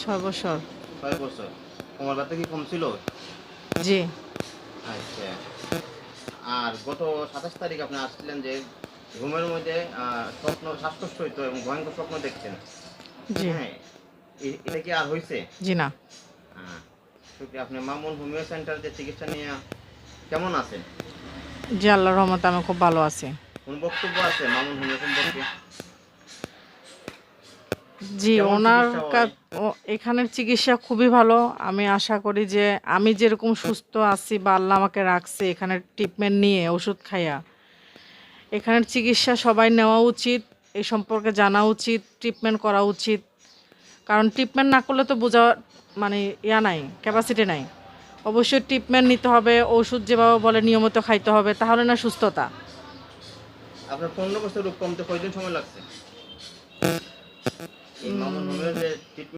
6 বছর। 6 বছর। কোমর ব্যথা কি কম ছিল? জি। আচ্ছা। আর গত ২৭ তারিখ আপনি আসছিলেন যে ঘুমের মধ্যে স্বপ্ন শ্বাসকষ্ট হইতো এবং ভয়ঙ্কর স্বপ্ন দেখতেন। জি। হ্যাঁ? এটা কি আর হইছে? জি না। আ শুকরিয়া। আপনি মামুন হোমিও সেন্টারে যে চিকিৎসা নিয়া কেমন আছেন? জি, আল্লাহর রহমতে আমি খুব ভালো আছি। কোন বক্তব্য আছে মামুন হোমিও সম্পর্কে? জি, কেমন ওনার চিকিৎসা হয়? এখানের চিকিৎসা খুবই ভালো। আমি আশা করি যে আমি যেরকম সুস্থ আছি বা আল্লাহ আমাকে রাখছে এখানের ট্রিটমেন্ট নিয়ে, ওষুধ খাইয়া, এখানের চিকিৎসা সবাই নেওয়া উচিত। এ সম্পর্কে জানা উচিত, ট্রিটমেন্ট করা উচিত। কারণ ট্রিটমেন্ট না করলে তো বোঝা মানে নাই, ক্যাপাসিটি নাই। অবশ্যই ট্রিটমেন্ট নিতে হবে, ওষুধ যেভাবে বলে নিয়মিত খাইতে হবে, তাহলে না সুস্থতা। আপনার ১৫ বছর রোগ কমতে কয়দিন সময় লাগছে? এই মামুন হোমিওর যে ট্রিটমেন্ট